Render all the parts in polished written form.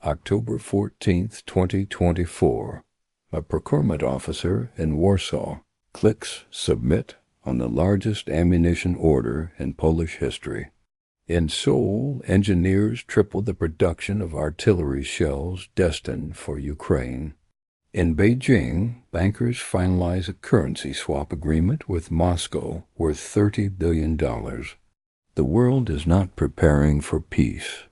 October 14th, 2024. A procurement officer in Warsaw clicks Submit on the largest ammunition order in Polish history. In Seoul, engineers tripled the production of artillery shells destined for Ukraine. In Beijing, bankers finalize a currency swap agreement with Moscow worth $30 billion. The world is not preparing for peace.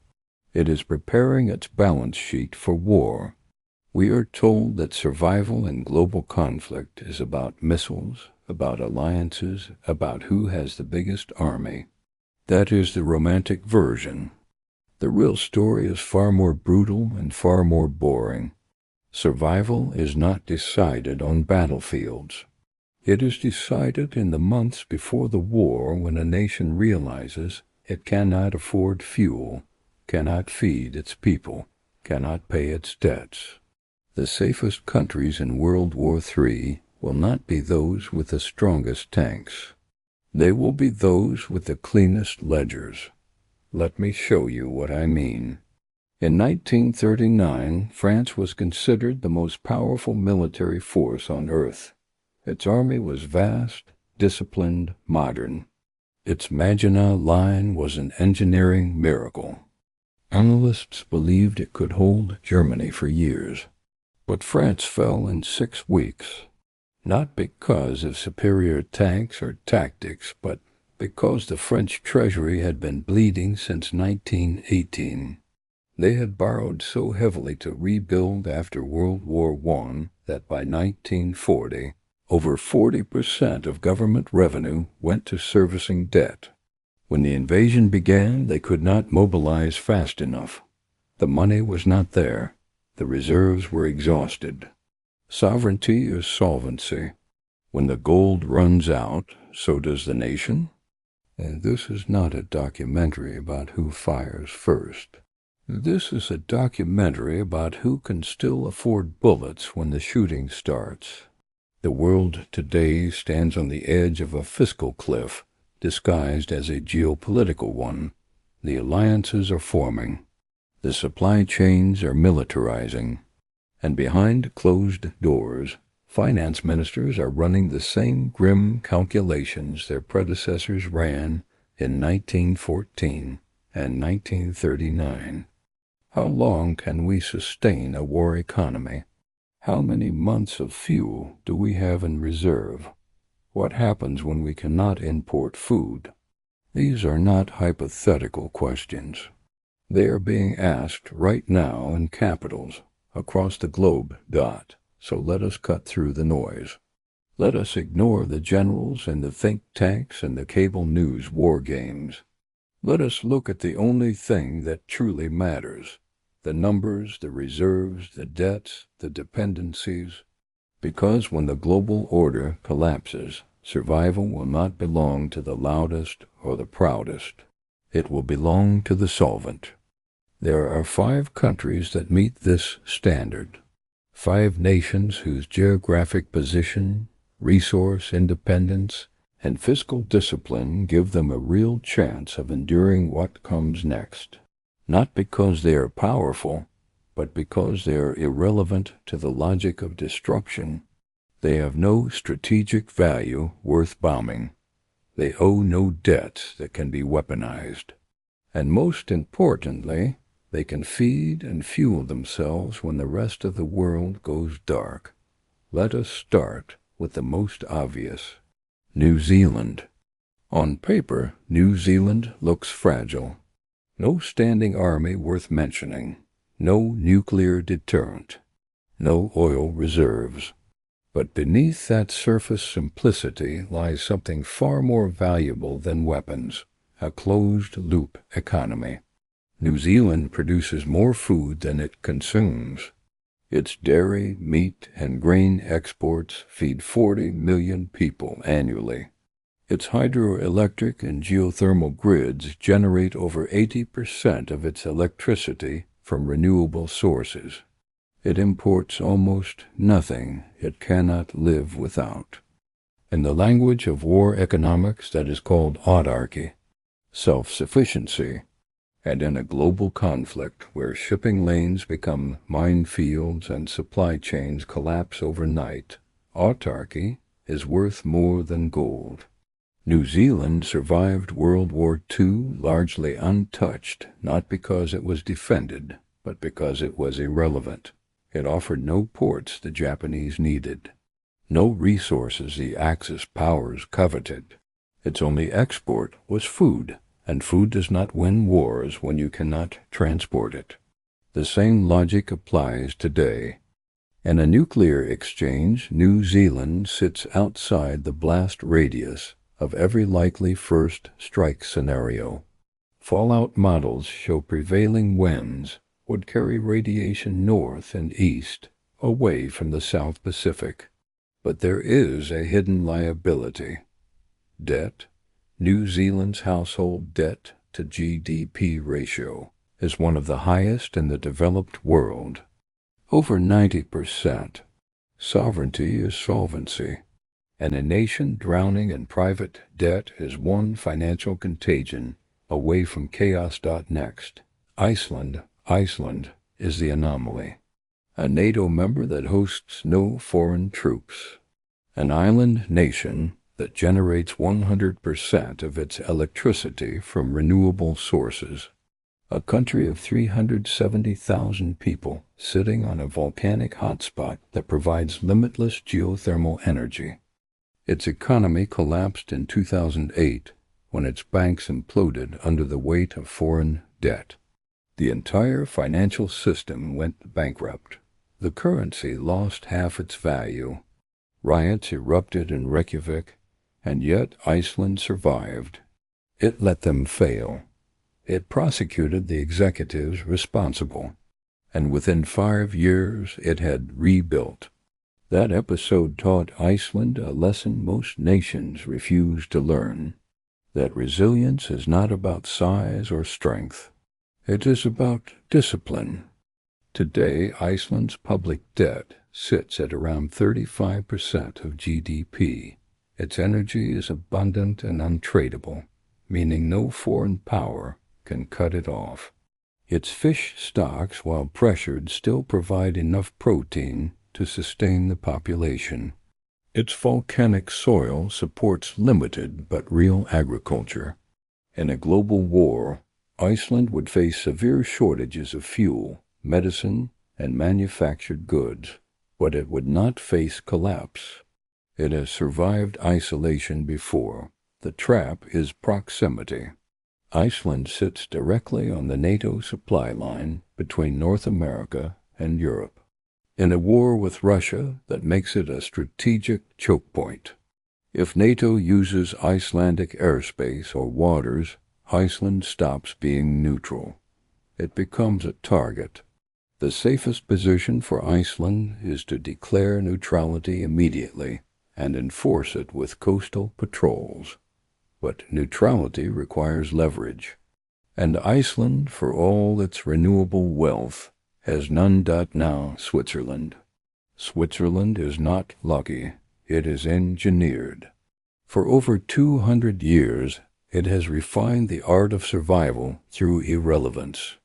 It is preparing its balance sheet for war. We are told that survival in global conflict is about missiles, about alliances, about who has the biggest army. That is the romantic version. The real story is far more brutal and far more boring. Survival is not decided on battlefields. It is decided in the months before the war, when a nation realizes it cannot afford fuel, cannot feed its people, cannot pay its debts. The safest countries in World War III will not be those with the strongest tanks. They will be those with the cleanest ledgers. Let me show you what I mean. In 1939, France was considered the most powerful military force on earth. Its army was vast, disciplined, modern. Its Maginot Line was an engineering miracle. Analysts believed it could hold Germany for years. But France fell in 6 weeks. Not because of superior tanks or tactics, but because the French treasury had been bleeding since 1918. They had borrowed so heavily to rebuild after World War I that by 1940, over 40% of government revenue went to servicing debt. When the invasion began, they could not mobilize fast enough. The money was not there. The reserves were exhausted. Sovereignty is solvency. When the gold runs out, so does the nation. And this is not a documentary about who fires first. This is a documentary about who can still afford bullets when the shooting starts. The world today stands on the edge of a fiscal cliff, disguised as a geopolitical one. The alliances are forming. The supply chains are militarizing. And behind closed doors, finance ministers are running the same grim calculations their predecessors ran in 1914 and 1939. How long can we sustain a war economy? How many months of fuel do we have in reserve? What happens when we cannot import food? These are not hypothetical questions. They are being asked right now in capitals across the globe. So let us cut through the noise. Let us ignore the generals and the think tanks and the cable news war games. Let us look at the only thing that truly matters: the numbers, the reserves, the debts, the dependencies. Because when the global order collapses, survival will not belong to the loudest or the proudest. It will belong to the solvent. There are 5 countries that meet this standard. 5 nations whose geographic position, resource independence, and fiscal discipline give them a real chance of enduring what comes next. Not because they are powerful, but because they are irrelevant to the logic of destruction. They have no strategic value worth bombing. They owe no debts that can be weaponized. And most importantly, they can feed and fuel themselves when the rest of the world goes dark. Let us start with the most obvious. New Zealand. On paper, New Zealand looks fragile. No standing army worth mentioning. No nuclear deterrent. No oil reserves. But beneath that surface simplicity lies something far more valuable than weapons: a closed-loop economy. New Zealand produces more food than it consumes. Its dairy, meat, and grain exports feed 40 million people annually. Its hydroelectric and geothermal grids generate over 80% of its electricity from renewable sources. It imports almost nothing it cannot live without. In the language of war economics, that is called autarky, self-sufficiency. And in a global conflict where shipping lanes become minefields and supply chains collapse overnight, autarky is worth more than gold. New Zealand survived World War II largely untouched, not because it was defended, but because it was irrelevant. It offered no ports the Japanese needed, no resources the Axis powers coveted. Its only export was food, and food does not win wars when you cannot transport it. The same logic applies today. In a nuclear exchange, New Zealand sits outside the blast radius of every likely first strike scenario. Fallout models show prevailing winds would carry radiation north and east, away from the South Pacific. But there is a hidden liability. Debt. New Zealand's household debt to GDP ratio is one of the highest in the developed world. Over 90%. Sovereignty is solvency, and a nation drowning in private debt is one financial contagion away from chaos. Next, Iceland is the anomaly. A NATO member that hosts no foreign troops. An island nation that generates 100% of its electricity from renewable sources. A country of 370,000 people sitting on a volcanic hotspot that provides limitless geothermal energy. Its economy collapsed in 2008 when its banks imploded under the weight of foreign debt. The entire financial system went bankrupt. The currency lost half its value. Riots erupted in Reykjavik, and yet Iceland survived. It let them fail. It prosecuted the executives responsible, and within 5 years it had rebuilt. That episode taught Iceland a lesson most nations refuse to learn, that resilience is not about size or strength. It is about discipline. Today, Iceland's public debt sits at around 35% of GDP. Its energy is abundant and untradeable, meaning no foreign power can cut it off. Its fish stocks, while pressured, still provide enough protein to sustain the population. Its volcanic soil supports limited but real agriculture. In a global war, Iceland would face severe shortages of fuel, medicine, and manufactured goods, but it would not face collapse. It has survived isolation before. The trap is proximity. Iceland sits directly on the NATO supply line between North America and Europe, in a war with Russia that makes it a strategic choke point. If NATO uses Icelandic airspace or waters, Iceland stops being neutral. It becomes a target. The safest position for Iceland is to declare neutrality immediately and enforce it with coastal patrols. But neutrality requires leverage, and Iceland, for all its renewable wealth, has none. Now Switzerland. Switzerland is not lucky, it is engineered. For over 200 years, it has refined the art of survival through irrelevance.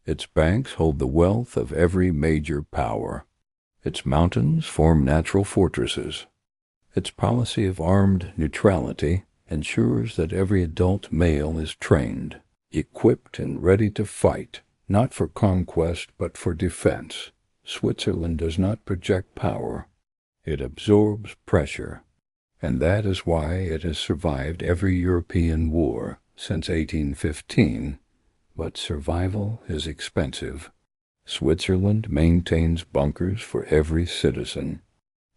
Its banks hold the wealth of every major power. Its mountains form natural fortresses. Its policy of armed neutrality ensures that every adult male is trained, equipped and ready to fight, not for conquest but for defense. Switzerland does not project power. It absorbs pressure, and that is why it has survived every European war since 1815. But survival is expensive. Switzerland maintains bunkers for every citizen.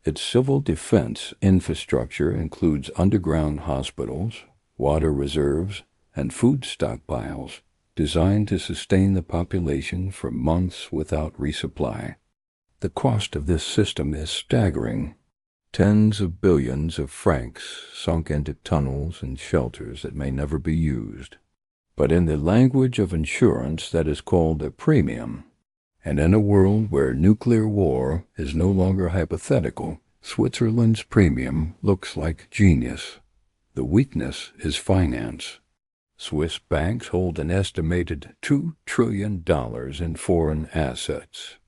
Its civil defense infrastructure includes underground hospitals, water reserves, and food stockpiles designed to sustain the population for months without resupply. The cost of this system is staggering. Tens of billions of francs sunk into tunnels and shelters that may never be used. But in the language of insurance, that is called a premium. And in a world where nuclear war is no longer hypothetical, Switzerland's premium looks like genius. The weakness is finance. Swiss banks hold an estimated $2 trillion in foreign assets.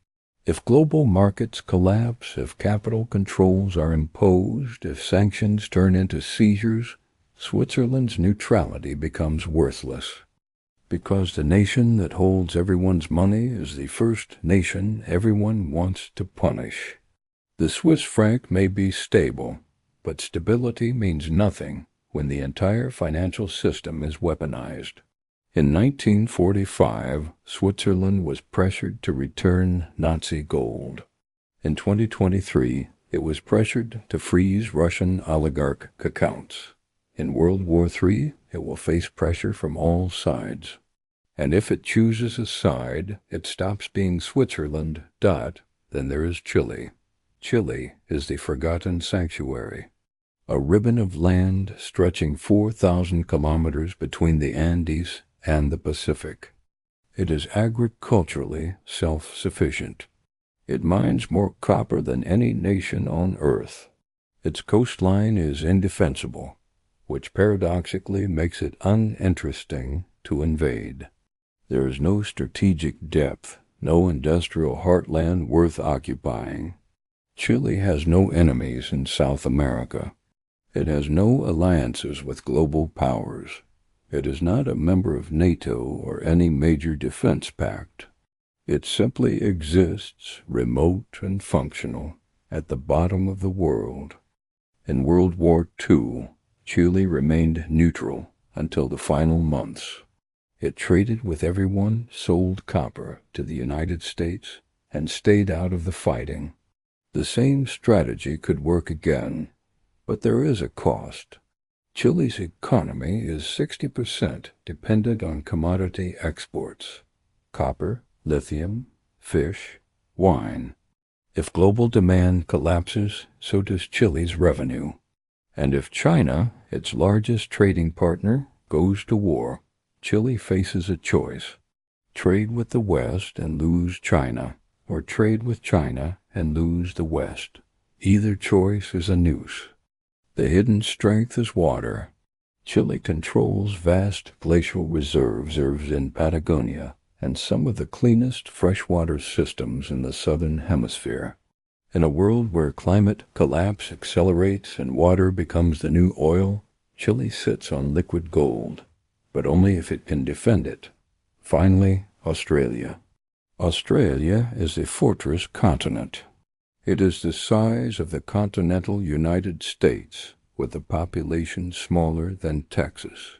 If global markets collapse, if capital controls are imposed, if sanctions turn into seizures, Switzerland's neutrality becomes worthless. Because the nation that holds everyone's money is the first nation everyone wants to punish. The Swiss franc may be stable, but stability means nothing when the entire financial system is weaponized. In 1945, Switzerland was pressured to return Nazi gold. In 2023, it was pressured to freeze Russian oligarch accounts. In World War III, it will face pressure from all sides. And if it chooses a side, it stops being Switzerland, then there is Chile. Chile is the forgotten sanctuary. A ribbon of land stretching 4,000 kilometers between the Andes and the Pacific. It is agriculturally self-sufficient. It mines more copper than any nation on earth. Its coastline is indefensible, which paradoxically makes it uninteresting to invade. There is no strategic depth, no industrial heartland worth occupying. Chile has no enemies in South America. It has no alliances with global powers. It is not a member of NATO or any major defense pact. It simply exists, remote and functional, at the bottom of the world. In World War II, Chile remained neutral until the final months. It traded with everyone, sold copper to the United States, and stayed out of the fighting. The same strategy could work again, but there is a cost. Chile's economy is 60% dependent on commodity exports: copper, lithium, fish, wine. If global demand collapses, so does Chile's revenue. And if China, its largest trading partner, goes to war, Chile faces a choice: trade with the West and lose China, or trade with China and lose the West. Either choice is a noose. The hidden strength is water. Chile controls vast glacial reserves in Patagonia and some of the cleanest freshwater systems in the southern hemisphere. In a world where climate collapse accelerates and water becomes the new oil, Chile sits on liquid gold, but only if it can defend it. Finally, Australia. Australia is a fortress continent. It is the size of the continental United States, with a population smaller than Texas.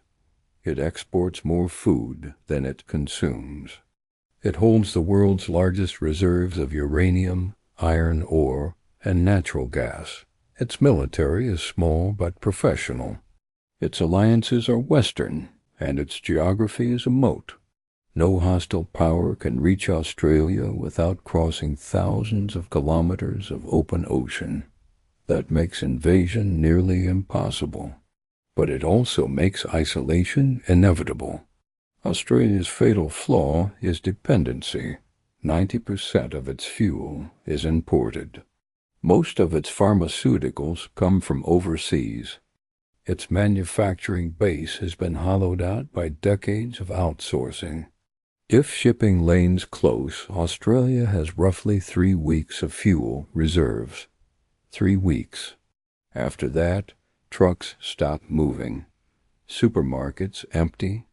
It exports more food than it consumes. It holds the world's largest reserves of uranium, iron ore, and natural gas. Its military is small but professional. Its alliances are Western, and its geography is a moat. No hostile power can reach Australia without crossing thousands of kilometers of open ocean. That makes invasion nearly impossible. But it also makes isolation inevitable. Australia's fatal flaw is dependency. 90% of its fuel is imported. Most of its pharmaceuticals come from overseas. Its manufacturing base has been hollowed out by decades of outsourcing. If shipping lanes close, Australia has roughly 3 weeks of fuel reserves. 3 weeks. After that, trucks stop moving. Supermarkets empty.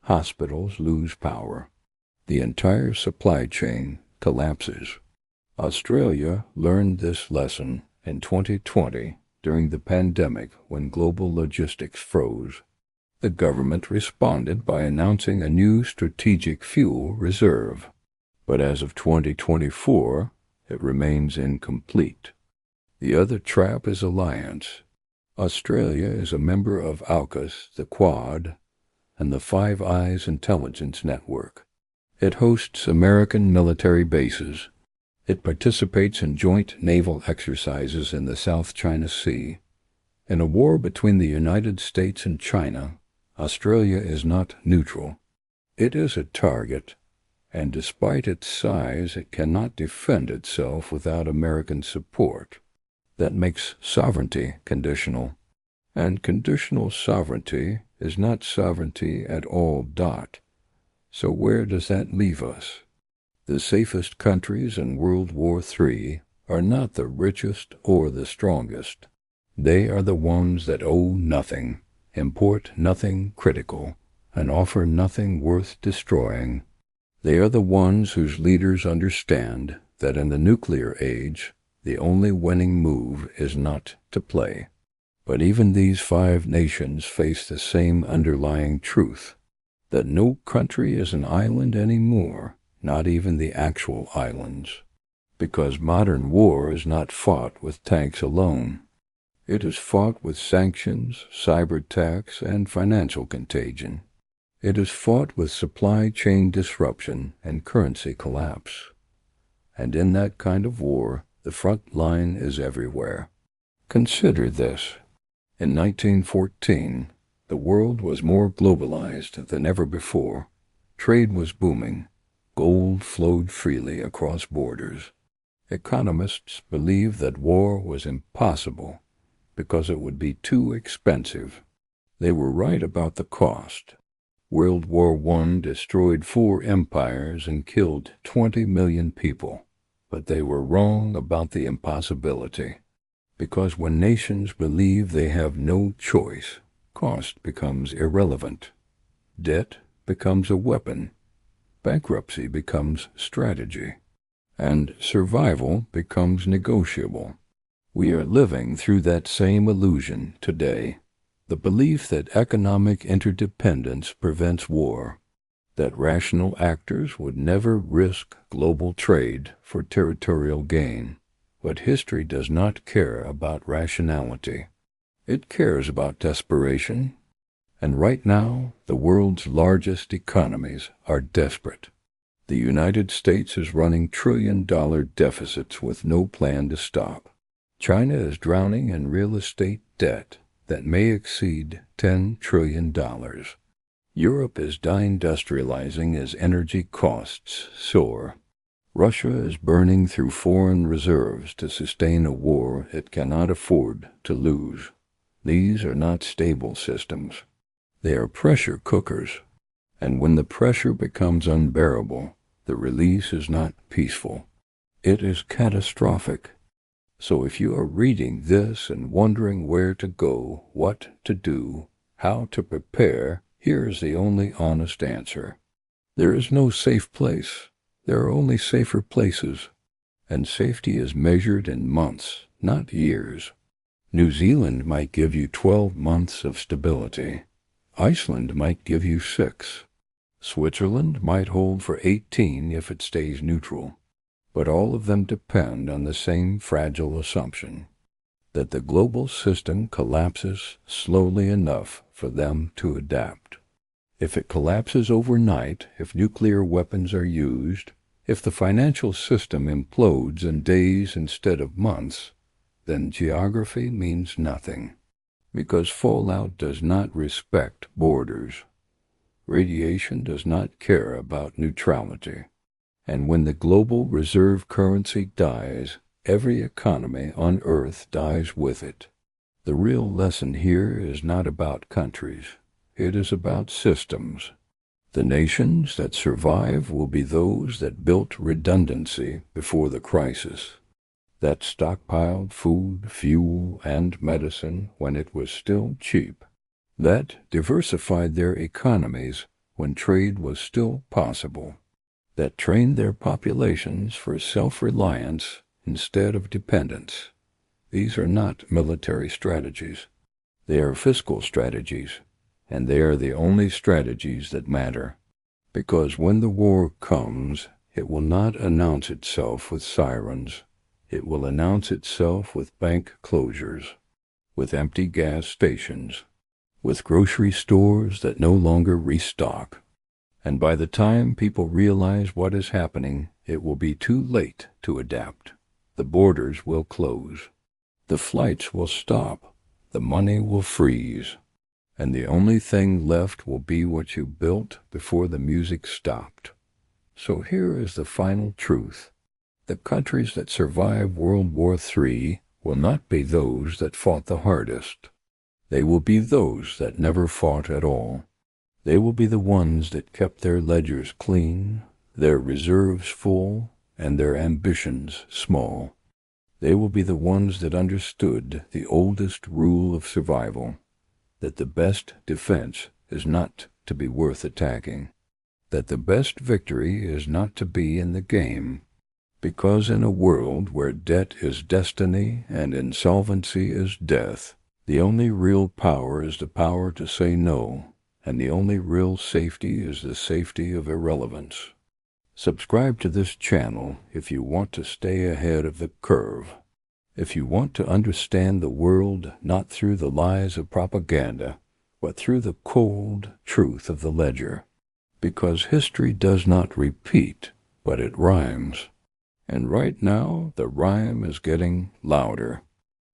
Hospitals lose power. The entire supply chain collapses. Australia learned this lesson in 2020 during the pandemic when global logistics froze. The government responded by announcing a new strategic fuel reserve. But as of 2024, it remains incomplete. The other trap is alliance. Australia is a member of AUKUS, the Quad, and the Five Eyes intelligence network. It hosts American military bases. It participates in joint naval exercises in the South China Sea. In a war between the United States and China, Australia is not neutral. It is a target, and despite its size, it cannot defend itself without American support. That makes sovereignty conditional, and conditional sovereignty is not sovereignty at all. So where does that leave us? The safest countries in World War III are not the richest or the strongest. They are the ones that owe nothing, import nothing critical, and offer nothing worth destroying. They are the ones whose leaders understand that in the nuclear age, the only winning move is not to play. But even these 5 nations face the same underlying truth, that no country is an island anymore, not even the actual islands, because modern war is not fought with tanks alone. It is fought with sanctions, cyber attacks, and financial contagion. It is fought with supply chain disruption and currency collapse. And in that kind of war, the front line is everywhere. Consider this. In 1914, the world was more globalized than ever before. Trade was booming. Gold flowed freely across borders. Economists believed that war was impossible because it would be too expensive. They were right about the cost. World War I destroyed 4 empires and killed 20 million people, but they were wrong about the impossibility. Because when nations believe they have no choice, cost becomes irrelevant. Debt becomes a weapon. Bankruptcy becomes strategy. And survival becomes negotiable. We are living through that same illusion today. The belief that economic interdependence prevents war, that rational actors would never risk global trade for territorial gain. But history does not care about rationality. It cares about desperation. And right now, the world's largest economies are desperate. The United States is running trillion-dollar deficits with no plan to stop. China is drowning in real estate debt that may exceed $10 trillion. Europe is deindustrializing as energy costs soar. Russia is burning through foreign reserves to sustain a war it cannot afford to lose. These are not stable systems. They are pressure cookers. And when the pressure becomes unbearable, the release is not peaceful. It is catastrophic. So if you are reading this and wondering where to go, what to do, how to prepare, here is the only honest answer. There is no safe place. There are only safer places. And safety is measured in months, not years. New Zealand might give you 12 months of stability. Iceland might give you 6. Switzerland might hold for 18 if it stays neutral. But all of them depend on the same fragile assumption, that the global system collapses slowly enough for them to adapt. If it collapses overnight, if nuclear weapons are used, if the financial system implodes in days instead of months, then geography means nothing, because fallout does not respect borders. Radiation does not care about neutrality. And when the global reserve currency dies, every economy on Earth dies with it. The real lesson here is not about countries. It is about systems. The nations that survive will be those that built redundancy before the crisis, that stockpiled food, fuel, and medicine when it was still cheap, that diversified their economies when trade was still possible, that trained their populations for self-reliance instead of dependence. These are not military strategies. They are fiscal strategies, and they are the only strategies that matter. Because when the war comes, it will not announce itself with sirens. It will announce itself with bank closures, with empty gas stations, with grocery stores that no longer restock. And by the time people realize what is happening, it will be too late to adapt. The borders will close. The flights will stop. The money will freeze. And the only thing left will be what you built before the music stopped. So here is the final truth. The countries that survive World War III will not be those that fought the hardest. They will be those that never fought at all. They will be the ones that kept their ledgers clean, their reserves full, and their ambitions small. They will be the ones that understood the oldest rule of survival, that the best defense is not to be worth attacking, that the best victory is not to be in the game, because in a world where debt is destiny and insolvency is death, the only real power is the power to say no, and the only real safety is the safety of irrelevance. Subscribe to this channel if you want to stay ahead of the curve. If you want to understand the world not through the lies of propaganda, but through the cold truth of the ledger. Because history does not repeat, but it rhymes. And right now, the rhyme is getting louder.